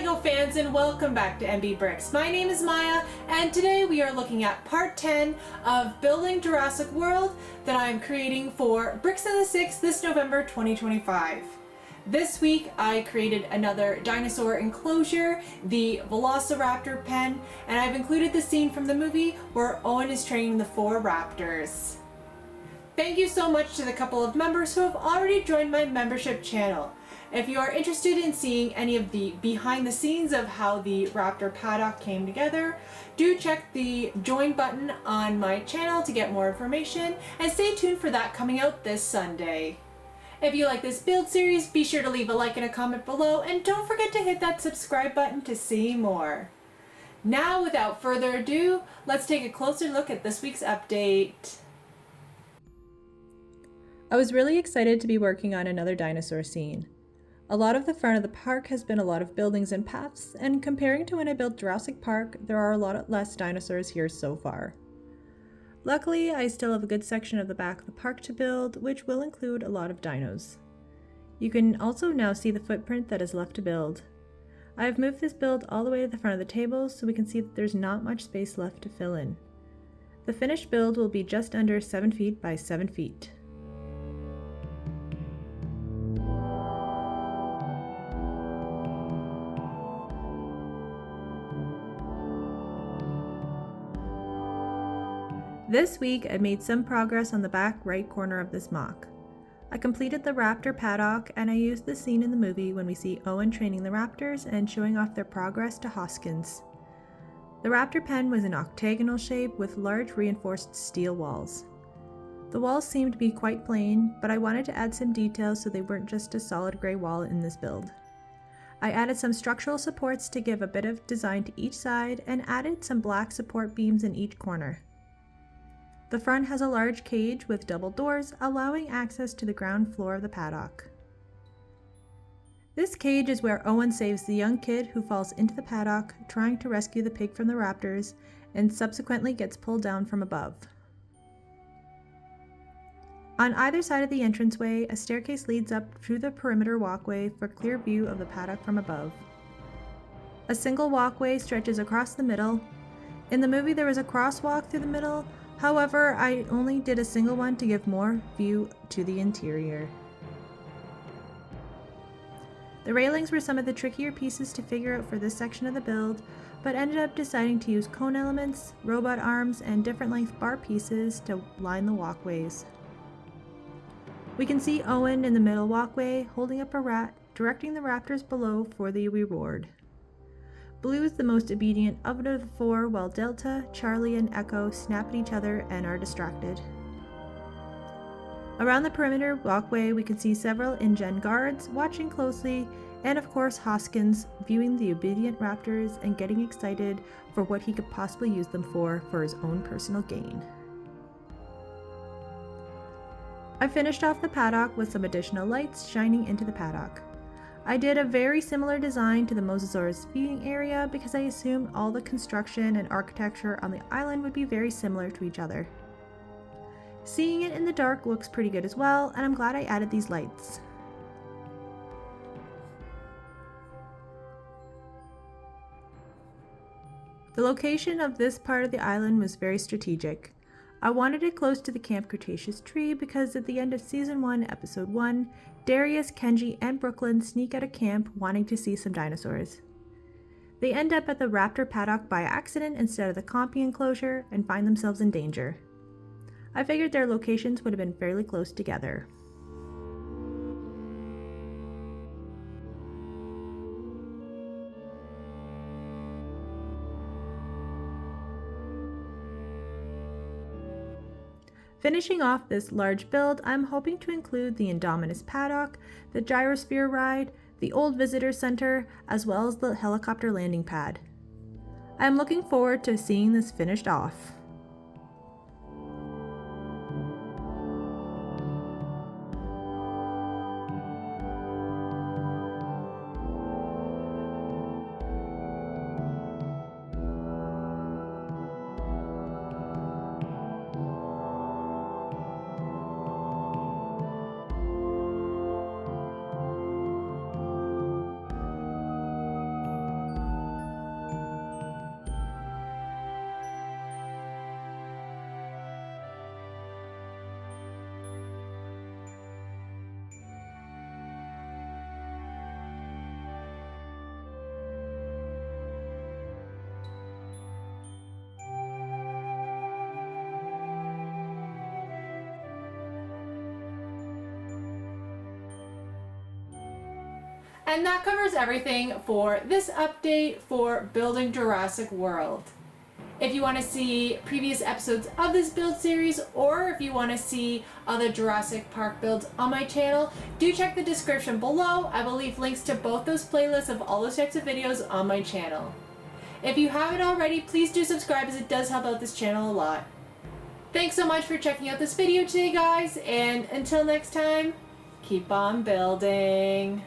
LEGO fans, and welcome back to MB Bricks. My name is Maya, and today we are looking at part 10 of Building Jurassic World that I am creating for Bricks in the Six this November 2025. This week I created another dinosaur enclosure, the Raptor Pen, and I've included the scene from the movie where Owen is training the 4 raptors. Thank you so much to the couple of members who have already joined my membership channel. If you are interested in seeing any of the behind the scenes of how the Raptor paddock came together, do check the join button on my channel to get more information, and stay tuned for that coming out this Sunday. If you like this build series, be sure to leave a like and a comment below, and don't forget to hit that subscribe button to see more. Now, without further ado, let's take a closer look at this week's update. I was really excited to be working on another dinosaur scene. A lot of the front of the park has been a lot of buildings and paths, and comparing to when I built Jurassic Park, there are a lot less dinosaurs here so far. Luckily, I still have a good section of the back of the park to build, which will include a lot of dinos. You can also now see the footprint that is left to build. I have moved this build all the way to the front of the table so we can see that there's not much space left to fill in. The finished build will be just under 7 feet by 7 feet. This week, I made some progress on the back right corner of this MOC. I completed the Raptor paddock, and I used the scene in the movie when we see Owen training the raptors and showing off their progress to Hoskins. The Raptor Pen was an octagonal shape with large reinforced steel walls. The walls seemed to be quite plain, but I wanted to add some details so they weren't just a solid gray wall in this build. I added some structural supports to give a bit of design to each side, and added some black support beams in each corner. The front has a large cage with double doors, allowing access to the ground floor of the paddock. This cage is where Owen saves the young kid who falls into the paddock trying to rescue the pig from the raptors, and subsequently gets pulled down from above. On either side of the entranceway, a staircase leads up through the perimeter walkway for clear view of the paddock from above. A single walkway stretches across the middle. In the movie there was a crosswalk through the middle. However, I only did a single one to give more view to the interior. The railings were some of the trickier pieces to figure out for this section of the build, but ended up deciding to use cone elements, robot arms, and different length bar pieces to line the walkways. We can see Owen in the middle walkway holding up a rat, directing the raptors below for the reward. Blue is the most obedient of the 4, while Delta, Charlie, and Echo snap at each other and are distracted. Around the perimeter walkway, we can see several InGen guards watching closely, and of course Hoskins viewing the obedient raptors and getting excited for what he could possibly use them for his own personal gain. I finished off the paddock with some additional lights shining into the paddock. I did a very similar design to the Mosasaurus feeding area because I assumed all the construction and architecture on the island would be very similar to each other. Seeing it in the dark looks pretty good as well, and I'm glad I added these lights. The location of this part of the island was very strategic. I wanted it close to the Camp Cretaceous tree because at the end of Season 1, Episode 1, Darius, Kenji, and Brooklyn sneak out of camp wanting to see some dinosaurs. They end up at the Raptor paddock by accident instead of the compy enclosure and find themselves in danger. I figured their locations would have been fairly close together. Finishing off this large build, I'm hoping to include the Indominus paddock, the gyrosphere ride, the old visitor center, as well as the helicopter landing pad. I'm looking forward to seeing this finished off. And that covers everything for this update for Building Jurassic World. If you want to see previous episodes of this build series, or if you want to see other Jurassic Park builds on my channel, do check the description below. I will leave links to both those playlists of all those types of videos on my channel. If you haven't already, please do subscribe as it does help out this channel a lot. Thanks so much for checking out this video today, guys, and until next time, keep on building.